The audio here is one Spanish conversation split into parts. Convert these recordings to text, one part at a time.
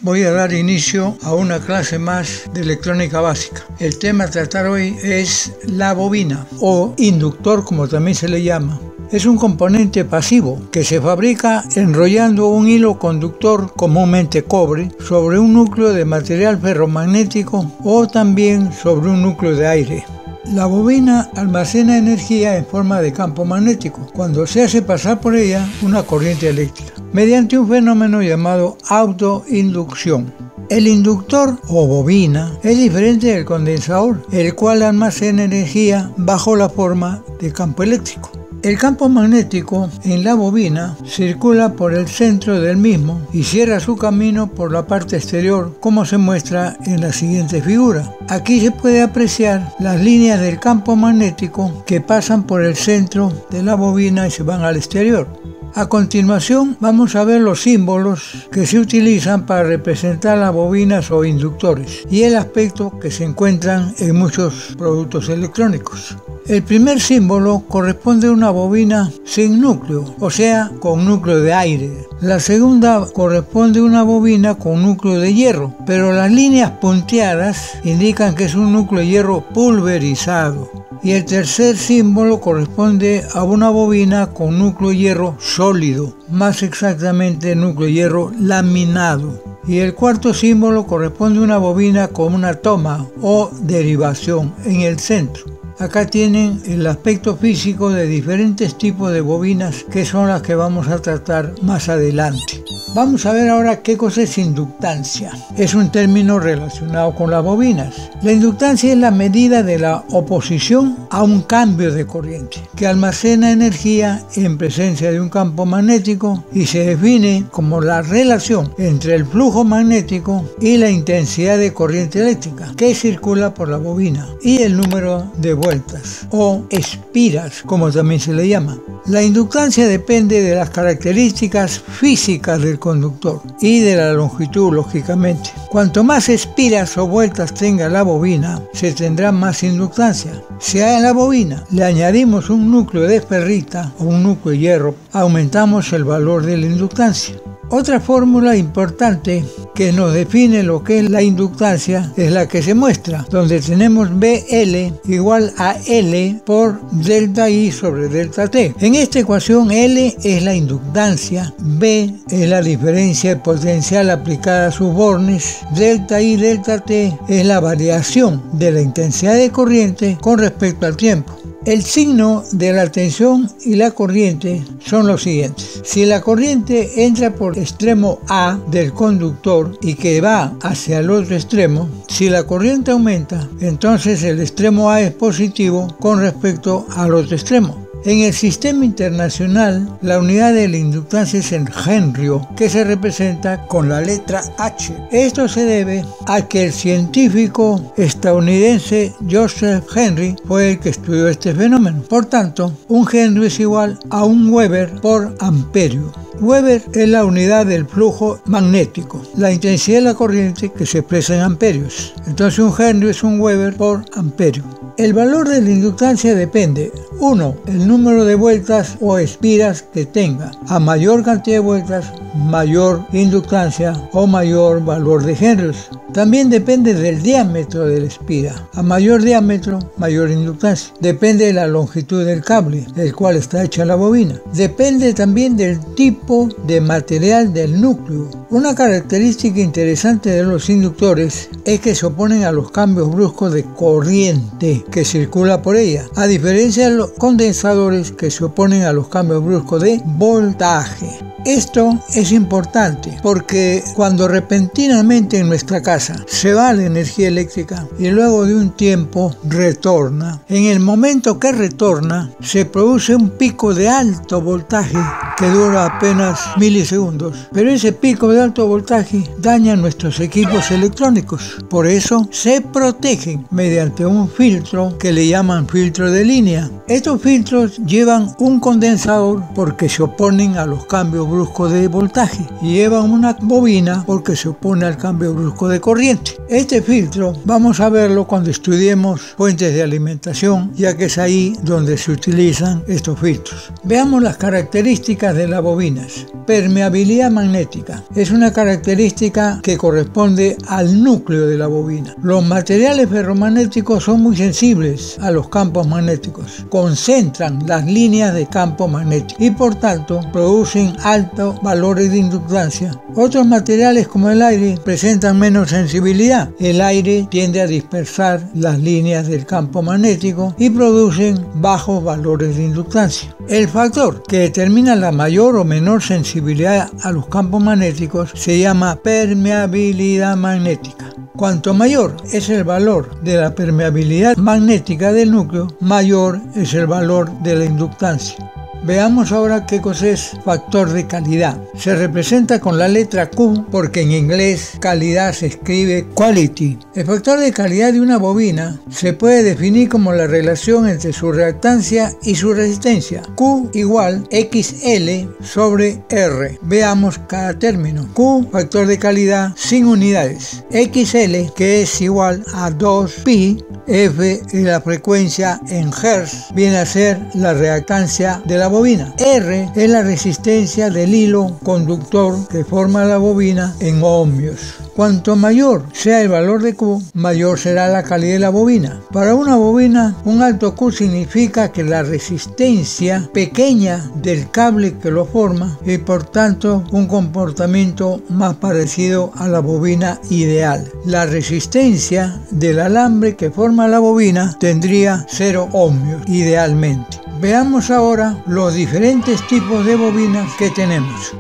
Voy a dar inicio a una clase más de electrónica básica. El tema a tratar hoy es la bobina o inductor, como también se le llama. Es un componente pasivo que se fabrica enrollando un hilo conductor, comúnmente cobre, sobre un núcleo de material ferromagnético o también sobre un núcleo de aire. La bobina almacena energía en forma de campo magnético cuando se hace pasar por ella una corriente eléctrica, mediante un fenómeno llamado autoinducción. El inductor o bobina es diferente del condensador, el cual almacena energía bajo la forma de campo eléctrico. El campo magnético en la bobina circula por el centro del mismo y cierra su camino por la parte exterior, como se muestra en la siguiente figura. Aquí se puede apreciar las líneas del campo magnético que pasan por el centro de la bobina y se van al exterior. A continuación vamos a ver los símbolos que se utilizan para representar las bobinas o inductores y el aspecto que se encuentran en muchos productos electrónicos. El primer símbolo corresponde a una bobina sin núcleo, o sea, con núcleo de aire. La segunda corresponde a una bobina con núcleo de hierro, pero las líneas punteadas indican que es un núcleo de hierro pulverizado. Y el tercer símbolo corresponde a una bobina con núcleo de hierro sólido, más exactamente núcleo de hierro laminado. Y el cuarto símbolo corresponde a una bobina con una toma o derivación en el centro. Acá tienen el aspecto físico de diferentes tipos de bobinas que son las que vamos a tratar más adelante. Vamos a ver ahora qué cosa es inductancia. Es un término relacionado con las bobinas. La inductancia es la medida de la oposición a un cambio de corriente que almacena energía en presencia de un campo magnético y se define como la relación entre el flujo magnético y la intensidad de corriente eléctrica que circula por la bobina y el número de vueltas o espiras, como también se le llama. La inductancia depende de las características físicas del conductor y de la longitud, lógicamente. Cuanto más espiras o vueltas tenga la bobina, se tendrá más inductancia. Si a la bobina le añadimos un núcleo de ferrita o un núcleo de hierro, aumentamos el valor de la inductancia. Otra fórmula importante que nos define lo que es la inductancia es la que se muestra, donde tenemos BL igual a L por delta I sobre delta T. En esta ecuación L es la inductancia, B es la diferencia de potencial aplicada a sus bornes, delta I delta T es la variación de la intensidad de corriente con respecto al tiempo. El signo de la tensión y la corriente son los siguientes. Si la corriente entra por extremo A del conductor y que va hacia el otro extremo, si la corriente aumenta, entonces el extremo A es positivo con respecto al otro extremo. En el sistema internacional, la unidad de la inductancia es el henrio, que se representa con la letra H. Esto se debe a que el científico estadounidense Joseph Henry fue el que estudió este fenómeno. Por tanto, un henrio es igual a un Weber por amperio. Weber es la unidad del flujo magnético, la intensidad de la corriente que se expresa en amperios. Entonces un henrio es un Weber por amperio. El valor de la inductancia depende, 1. El número de vueltas o espiras que tenga. A mayor cantidad de vueltas, mayor inductancia o mayor valor de henrios. También depende del diámetro de la espira. A mayor diámetro, mayor inductancia. Depende de la longitud del cable, del cual está hecha la bobina. Depende también del tipo de material del núcleo. Una característica interesante de los inductores es que se oponen a los cambios bruscos de corriente que circula por ella, a diferencia de los condensadores que se oponen a los cambios bruscos de voltaje. Esto es importante porque cuando repentinamente en nuestra casa se va la energía eléctrica y luego de un tiempo retorna, en el momento que retorna se produce un pico de alto voltaje que dura apenas milisegundos, pero ese pico de alto voltaje daña nuestros equipos electrónicos. Por eso se protegen mediante un filtro que le llaman filtro de línea. Estos filtros llevan un condensador porque se oponen a los cambios bruscos brusco de voltaje y llevan una bobina porque se opone al cambio brusco de corriente. Este filtro vamos a verlo cuando estudiemos fuentes de alimentación, ya que es ahí donde se utilizan estos filtros. Veamos las características de las bobinas. Permeabilidad magnética es una característica que corresponde al núcleo de la bobina. Los materiales ferromagnéticos son muy sensibles a los campos magnéticos, concentran las líneas de campo magnético y por tanto producen altos valores de inductancia. Otros materiales como el aire presentan menos sensibilidad. El aire tiende a dispersar las líneas del campo magnético y producen bajos valores de inductancia. El factor que determina la mayor o menor sensibilidad a los campos magnéticos se llama permeabilidad magnética. Cuanto mayor es el valor de la permeabilidad magnética del núcleo, mayor es el valor de la inductancia. Veamos ahora qué cosa es factor de calidad. Se representa con la letra Q porque en inglés calidad se escribe quality. El factor de calidad de una bobina se puede definir como la relación entre su reactancia y su resistencia. Q igual XL sobre R. Veamos cada término. Q, factor de calidad sin unidades. XL, que es igual a 2pi. F es la frecuencia en Hz, viene a ser la reactancia de la bobina. R es la resistencia del hilo conductor que forma la bobina en ohmios. Cuanto mayor sea el valor de Q, mayor será la calidad de la bobina. Para una bobina, un alto Q significa que la resistencia pequeña del cable que lo forma y por tanto un comportamiento más parecido a la bobina ideal. La resistencia del alambre que forma la bobina tendría 0 ohmios idealmente. Veamos ahora los diferentes tipos de bobinas que tenemos.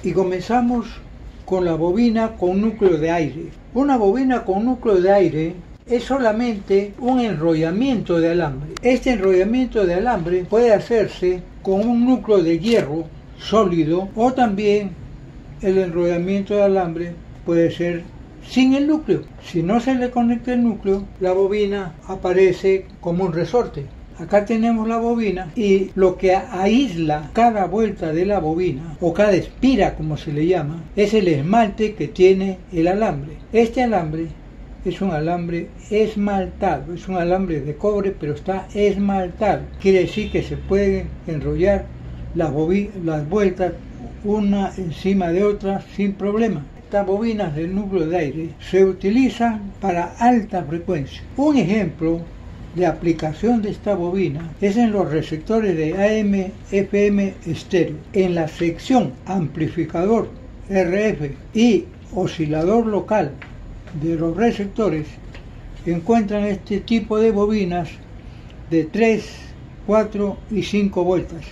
Y comenzamos con la bobina con núcleo de aire. Una bobina con núcleo de aire es solamente un enrollamiento de alambre. Este enrollamiento de alambre puede hacerse con un núcleo de hierro sólido o también el enrollamiento de alambre puede ser sin el núcleo. Si no se le conecta el núcleo, la bobina aparece como un resorte. Acá tenemos la bobina y lo que aísla cada vuelta de la bobina, o cada espira como se le llama, es el esmalte que tiene el alambre. Este alambre es un alambre esmaltado, es un alambre de cobre pero está esmaltado. Quiere decir que se pueden enrollar las vueltas una encima de otra sin problema. Estas bobinas del núcleo de aire se utilizan para alta frecuencia. Un ejemplo de aplicación de esta bobina es en los receptores de AM, FM estéreo. En la sección amplificador RF y oscilador local de los receptores encuentran este tipo de bobinas de 3, 4 y 5 vueltas.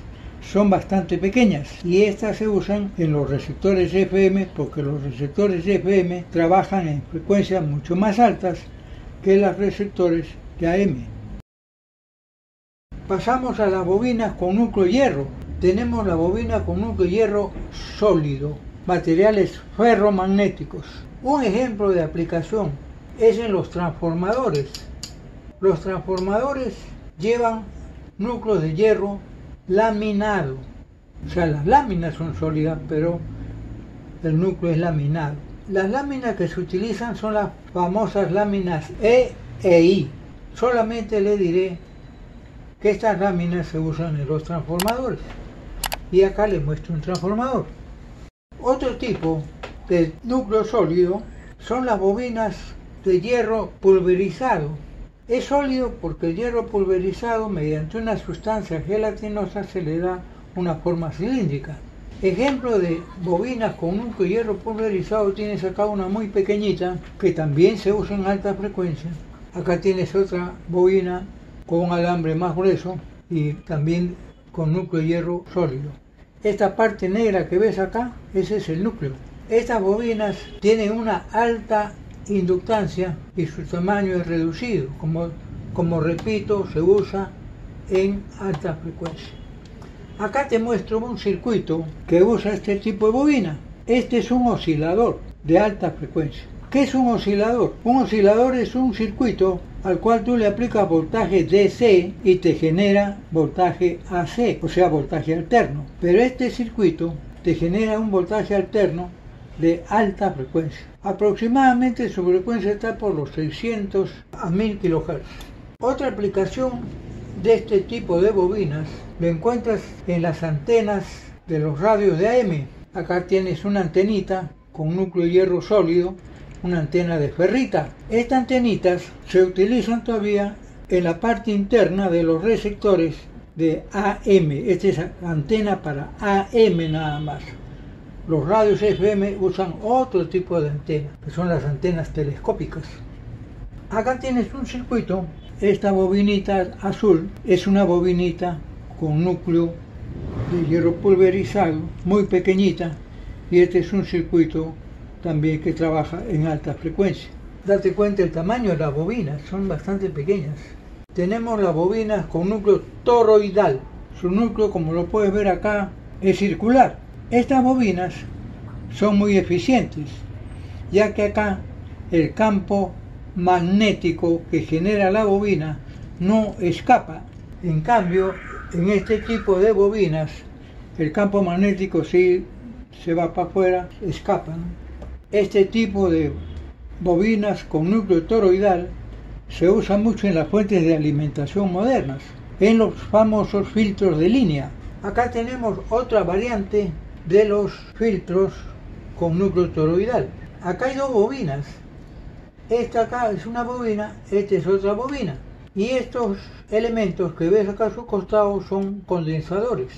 Son bastante pequeñas y estas se usan en los receptores FM porque los receptores FM trabajan en frecuencias mucho más altas que los receptores de AM. Pasamos a las bobinas con núcleo hierro. Tenemos la bobina con núcleo hierro sólido, materiales ferromagnéticos. Un ejemplo de aplicación es en los transformadores. Los transformadores llevan núcleos de hierro laminado. O sea, las láminas son sólidas, pero el núcleo es laminado. Las láminas que se utilizan son las famosas láminas E e I. Solamente le diré que estas láminas se usan en los transformadores. Y acá les muestro un transformador. Otro tipo de núcleo sólido son las bobinas de hierro pulverizado. Es sólido porque el hierro pulverizado mediante una sustancia gelatinosa se le da una forma cilíndrica. Ejemplo de bobinas con núcleo de hierro pulverizado tienes acá una muy pequeñita que también se usa en alta frecuencia. Acá tienes otra bobina con un alambre más grueso y también con núcleo de hierro sólido. Esta parte negra que ves acá, ese es el núcleo. Estas bobinas tienen una alta inductancia y su tamaño es reducido, como repito, se usa en alta frecuencia. Acá te muestro un circuito que usa este tipo de bobina. Este es un oscilador de alta frecuencia. ¿Qué es un oscilador? Un oscilador es un circuito al cual tú le aplicas voltaje DC y te genera voltaje AC, o sea, voltaje alterno. Pero este circuito te genera un voltaje alterno de alta frecuencia. Aproximadamente su frecuencia está por los 600 a 1000 kHz. Otra aplicación de este tipo de bobinas lo encuentras en las antenas de los radios de AM. Acá tienes una antenita con núcleo de hierro sólido, una antena de ferrita. Estas antenitas se utilizan todavía en la parte interna de los receptores de AM. Esta es antena para AM nada más. Los radios FM usan otro tipo de antena, que son las antenas telescópicas. Acá tienes un circuito. Esta bobinita azul es una bobinita con núcleo de hierro pulverizado, muy pequeñita, y este es un circuito también que trabaja en alta frecuencia. Date cuenta el tamaño de las bobinas, son bastante pequeñas. Tenemos las bobinas con núcleo toroidal. Su núcleo, como lo puedes ver acá, es circular. Estas bobinas son muy eficientes, ya que acá el campo magnético que genera la bobina no escapa. En cambio, en este tipo de bobinas, el campo magnético sí se va para afuera, escapa, ¿no? Este tipo de bobinas con núcleo toroidal se usa mucho en las fuentes de alimentación modernas, en los famosos filtros de línea. Acá tenemos otra variante de los filtros con núcleo toroidal. Acá hay dos bobinas. Esta acá es una bobina, esta es otra bobina. Y estos elementos que ves acá a su costado son condensadores.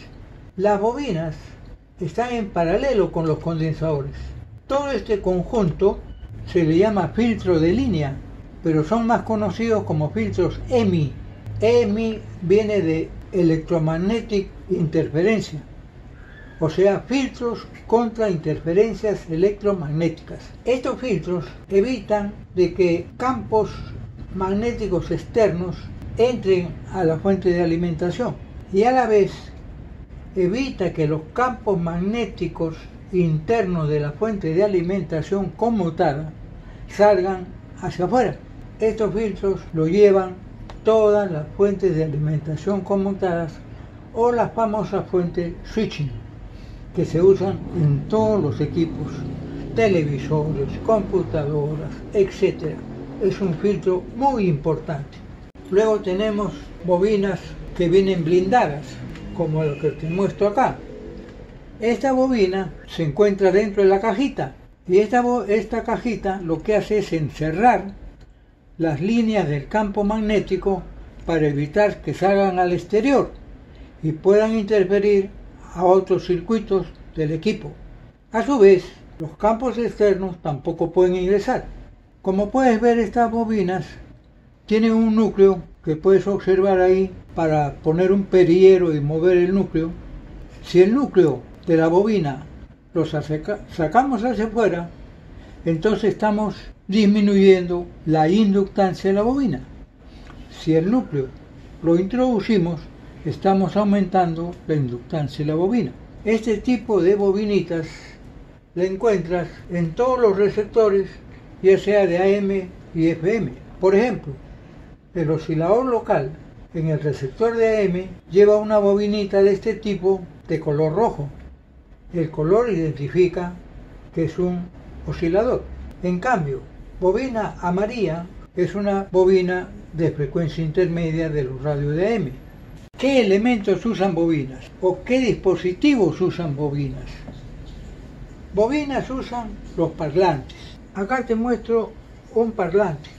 Las bobinas están en paralelo con los condensadores. Todo este conjunto se le llama filtro de línea, pero son más conocidos como filtros EMI. EMI viene de Electromagnetic Interferencia, o sea, filtros contra interferencias electromagnéticas. Estos filtros evitan de que campos magnéticos externos entren a la fuente de alimentación y a la vez evita que los campos magnéticos internos de la fuente de alimentación conmutada salgan hacia afuera. Estos filtros lo llevan todas las fuentes de alimentación conmutadas o las famosas fuentes switching, que se usan en todos los equipos, televisores, computadoras, etc. Es un filtro muy importante. Luego tenemos bobinas que vienen blindadas, como lo que te muestro acá. Esta bobina se encuentra dentro de la cajita y esta cajita lo que hace es encerrar las líneas del campo magnético para evitar que salgan al exterior y puedan interferir a otros circuitos del equipo. A su vez, los campos externos tampoco pueden ingresar. Como puedes ver, estas bobinas tienen un núcleo que puedes observar ahí para poner un perillero y mover el núcleo. Si el núcleo de la bobina lo sacamos hacia afuera, entonces estamos disminuyendo la inductancia de la bobina. Si el núcleo lo introducimos, estamos aumentando la inductancia de la bobina. Este tipo de bobinitas la encuentras en todos los receptores, ya sea de AM y FM. Por ejemplo, el oscilador local en el receptor de AM lleva una bobinita de este tipo de color rojo. El color identifica que es un oscilador. En cambio, bobina amarilla es una bobina de frecuencia intermedia de los radios de AM. ¿Qué elementos usan bobinas? ¿O qué dispositivos usan bobinas? Bobinas usan los parlantes. Acá te muestro un parlante.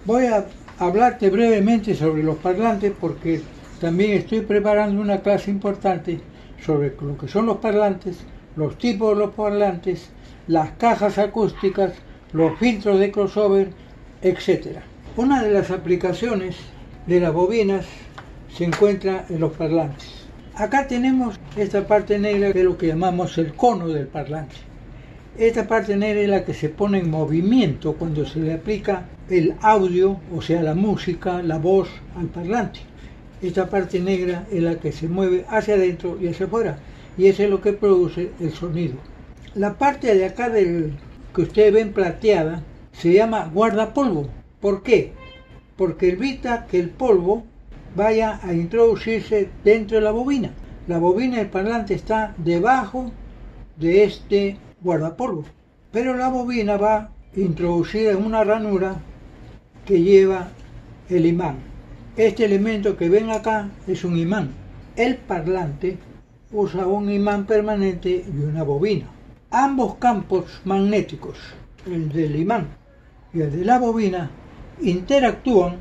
Voy a hablarte brevemente sobre los parlantes porque también estoy preparando una clase importante sobre lo que son los parlantes, los tipos de los parlantes, las cajas acústicas, los filtros de crossover, etc. Una de las aplicaciones de las bobinas se encuentra en los parlantes. Acá tenemos esta parte negra que es lo que llamamos el cono del parlante. Esta parte negra es la que se pone en movimiento cuando se le aplica el audio, o sea la música, la voz al parlante. Esta parte negra es la que se mueve hacia adentro y hacia afuera, y eso es lo que produce el sonido. La parte de acá que ustedes ven plateada se llama guardapolvo. ¿Por qué? Porque evita que el polvo vaya a introducirse dentro de la bobina. La bobina del parlante está debajo de este guardapolvo. Pero la bobina va introducida en una ranura que lleva el imán. Este elemento que ven acá es un imán. El parlante usa un imán permanente y una bobina. Ambos campos magnéticos, el del imán y el de la bobina, interactúan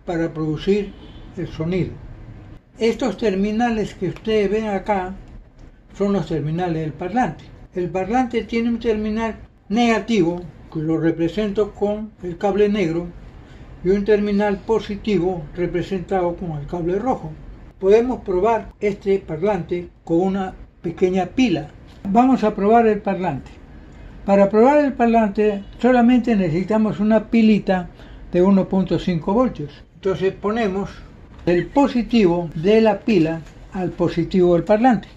para producir el sonido. Estos terminales que ustedes ven acá son los terminales del parlante. El parlante tiene un terminal negativo, que lo represento con el cable negro, y un terminal positivo representado con el cable rojo. Podemos probar este parlante con una pequeña pila. Vamos a probar el parlante. Para probar el parlante solamente necesitamos una pilita de 1.5 voltios. Entonces ponemos el positivo de la pila al positivo del parlante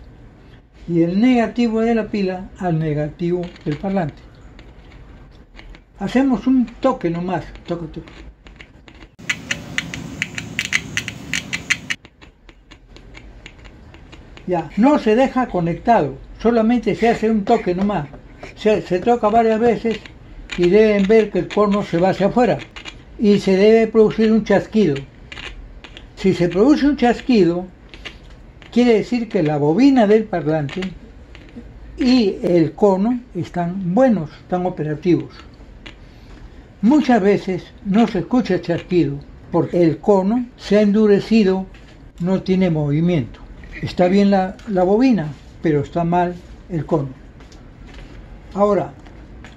y el negativo de la pila al negativo del parlante. Hacemos un toque nomás, toque. Ya, no se deja conectado, solamente se hace un toque nomás. Se toca varias veces y deben ver que el cono se va hacia afuera y se debe producir un chasquido. Si se produce un chasquido, quiere decir que la bobina del parlante y el cono están buenos, están operativos. Muchas veces no se escucha chasquido porque el cono se ha endurecido, no tiene movimiento. Está bien la bobina, pero está mal el cono. Ahora,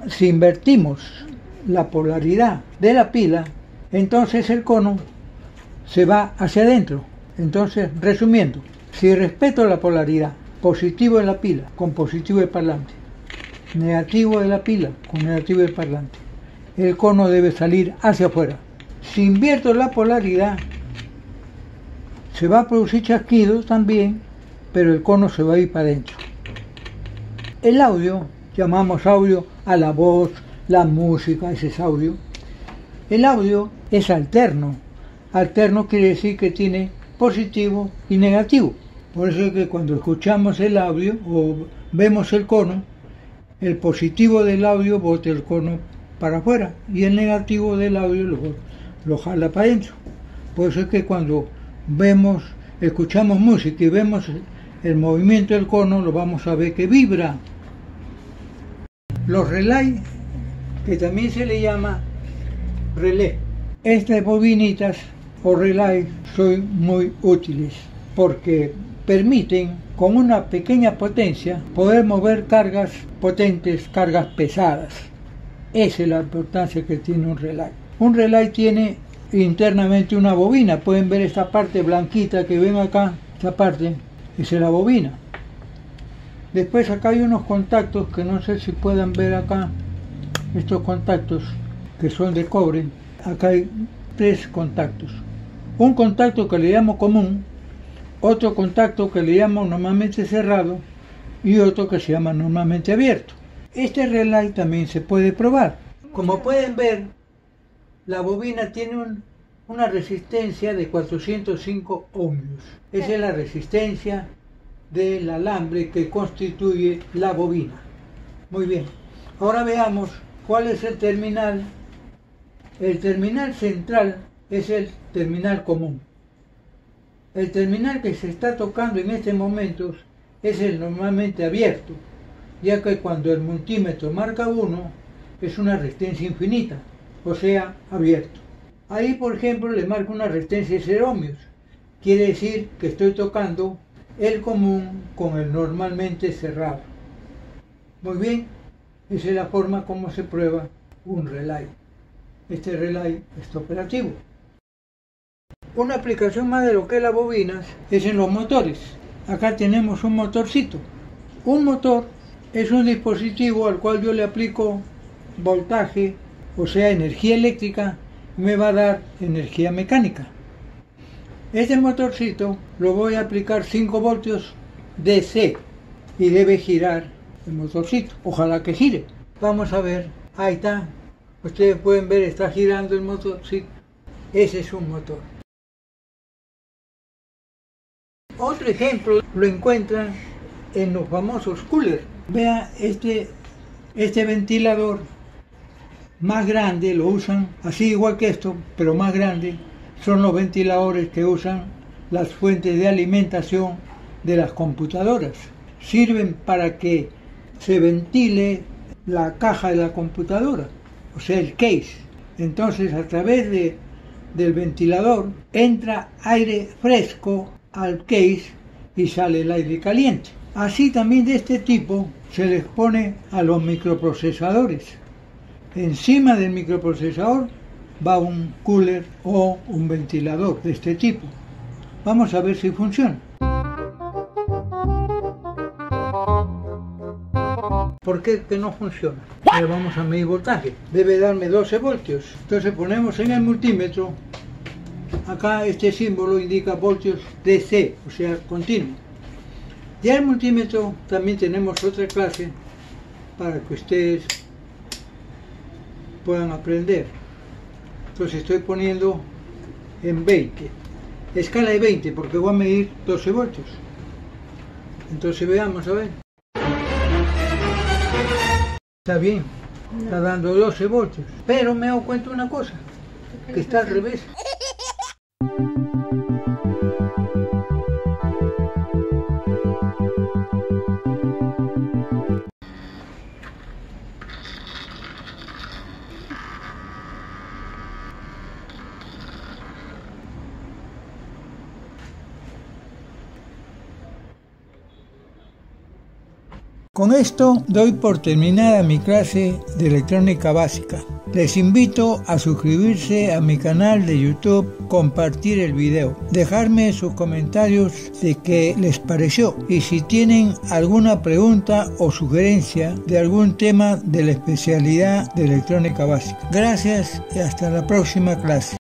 si invertimos la polaridad de la pila, entonces el cono se va hacia adentro. Entonces, resumiendo, si respeto la polaridad, positivo de la pila con positivo del parlante, negativo de la pila con negativo del parlante, el cono debe salir hacia afuera. Si invierto la polaridad, se va a producir chasquidos también, pero el cono se va a ir para adentro. El audio, llamamos audio a la voz, la música, ese es audio. El audio es alterno. Alterno quiere decir que tiene positivo y negativo. Por eso es que cuando escuchamos el audio o vemos el cono, el positivo del audio bota el cono para afuera y el negativo del audio lo jala para adentro. Por eso es que cuando escuchamos música y vemos el movimiento del cono, lo vamos a ver que vibra. Los relays, que también se le llama relé. Estas bobinitas o relays son muy útiles porque permiten con una pequeña potencia poder mover cargas potentes, cargas pesadas. Esa es la importancia que tiene un relay. Un relay tiene internamente una bobina. Pueden ver esta parte blanquita que ven acá, esta parte, esa es la bobina. Después acá hay unos contactos que no sé si puedan ver acá, estos contactos que son de cobre. Acá hay 3 contactos. Un contacto que le llamo común, otro contacto que le llamo normalmente cerrado y otro que se llama normalmente abierto. Este relay también se puede probar. Como pueden ver, la bobina tiene una resistencia de 405 ohmios. Esa es la resistencia del alambre que constituye la bobina. Muy bien, ahora veamos cuál es el terminal. El terminal central es el terminal común. El terminal que se está tocando en este momento es el normalmente abierto, ya que cuando el multímetro marca 1 es una resistencia infinita, o sea, abierto. Ahí, por ejemplo, le marco una resistencia de 0 ohmios. Quiere decir que estoy tocando el común con el normalmente cerrado. Muy bien, esa es la forma como se prueba un relay. Este relay está operativo. Una aplicación más de lo que es las bobinas es en los motores. Acá tenemos un motorcito. Un motor es un dispositivo al cual yo le aplico voltaje, o sea, energía eléctrica, y me va a dar energía mecánica. Este motorcito lo voy a aplicar 5 voltios DC y debe girar el motorcito. Ojalá que gire. Vamos a ver. Ahí está. Ustedes pueden ver, está girando el motorcito. Ese es un motor. Otro ejemplo lo encuentran en los famosos coolers. Vea, este ventilador más grande lo usan, así igual que esto, pero más grande, son los ventiladores que usan las fuentes de alimentación de las computadoras. Sirven para que se ventile la caja de la computadora, o sea, el case. Entonces, a través del ventilador entra aire fresco al case y sale el aire caliente. Así también de este tipo se les pone a los microprocesadores. Encima del microprocesador va un cooler o un ventilador de este tipo. Vamos a ver si funciona. ¿Por qué que no funciona? Vamos a medir voltaje. Debe darme 12 voltios. Entonces ponemos en el multímetro. Acá este símbolo indica voltios DC, o sea, continuo. Ya el multímetro también tenemos otra clase para que ustedes puedan aprender. Entonces estoy poniendo en 20. Escala de 20 porque voy a medir 12 voltios. Entonces veamos a ver. Está bien, está dando 12 voltios. Pero me he dado cuenta de una cosa, que está al revés. Con esto doy por terminada mi clase de electrónica básica. Les invito a suscribirse a mi canal de YouTube, compartir el video, dejarme sus comentarios de qué les pareció y si tienen alguna pregunta o sugerencia de algún tema de la especialidad de electrónica básica. Gracias y hasta la próxima clase.